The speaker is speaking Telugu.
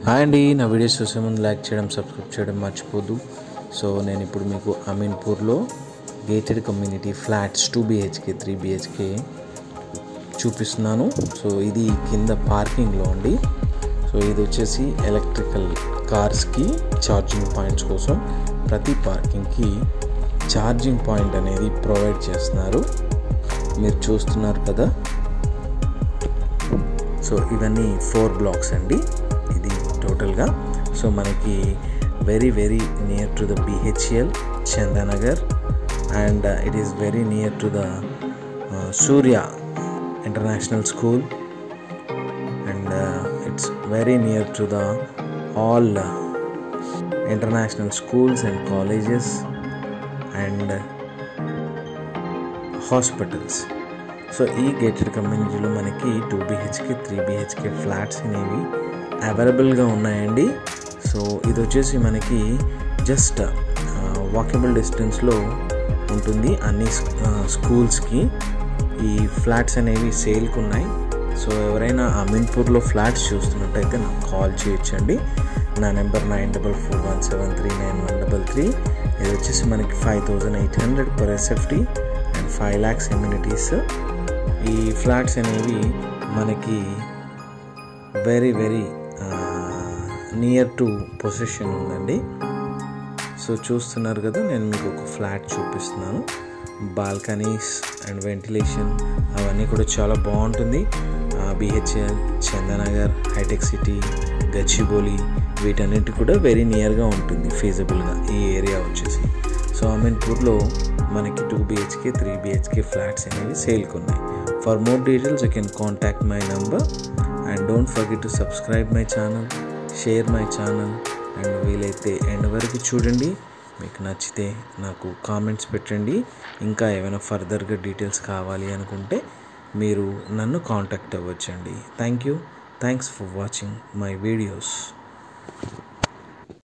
హాయ్ అండి, నా వీడియోస్ చూసే ముందు లైక్ చేయడం, సబ్స్క్రైబ్ చేయడం మర్చిపోద్దు. సో నేను ఇప్పుడు మీకు అమీన్పూర్లో gated community flats 2 BHK 3 BHK చూపిస్తున్నాను. సో ఇది కింద పార్కింగ్లో అండి. సో ఇది వచ్చేసి ఎలక్ట్రికల్ కార్స్కి ఛార్జింగ్ పాయింట్స్ కోసం ప్రతి పార్కింగ్కి ఛార్జింగ్ పాయింట్ అనేది ప్రొవైడ్ చేస్తున్నారు. మీరు చూస్తున్నారు కదా. సో ఇవన్నీ 4 బ్లాక్స్ అండి ఇది టోటల్గా. సో మనకి very near to the BHL Chandanagar and it is very near to the Surya international school and it's very near to the all international schools and colleges and hospitals. So ఈ గేటెడ్ కమ్యూనిటీలో మనకి 2 BHK 3 BHK ఫ్లాట్స్ అనేవి అవైలబుల్గా ఉన్నాయండి. సో ఇది వచ్చేసి మనకి జస్ట్ వాకబుల్ డిస్టెన్స్లో ఉంటుంది అన్ని స్కూల్స్కి. ఈ ఫ్లాట్స్ అనేవి సేల్కి ఉన్నాయి. సో ఎవరైనా అమీన్పూర్లో ఫ్లాట్స్ చూస్తున్నట్టయితే నాకు కాల్ చేయొచ్చండి. నా నెంబర్ 9441739133. ఇది వచ్చేసి మనకి 5800 per SFT and 5 lakhs amenities. ఈ ఫ్లాట్స్ అనేవి మనకి వెరీ నియర్ టు పొజిషన్ ఉందండి. సో చూస్తున్నారు కదా, నేను మీకు ఒక ఫ్లాట్ చూపిస్తున్నాను. బాల్కనీస్ అండ్ వెంటిలేషన్ అవన్నీ కూడా చాలా బాగుంటుంది. BHL Chandanagar, hitech city, Gachibowli వీటన్నిటి కూడా వెరీ నియర్గా ఉంటుంది ఫీజబుల్గా ఈ ఏరియా వచ్చేసి. సో అమీన్పూర్లో మనకి 2 BHK 3 BHK ఫ్లాట్స్ అనేవి సేల్కి ఉన్నాయి. For more details you can contact my number and don't forget to subscribe my channel, share my channel and వీలైతే ఎండ్ వరకు చూడండి. మీకు నచ్చితే నాకు కామెంట్స్ పెట్టండి. ఇంకా ఏమైనా ఫర్దర్గా డీటెయిల్స్ కావాలి అనుకుంటే మీరు నన్ను కాంటాక్ట్ అవ్వచ్చండి. Thanks for watching my videos.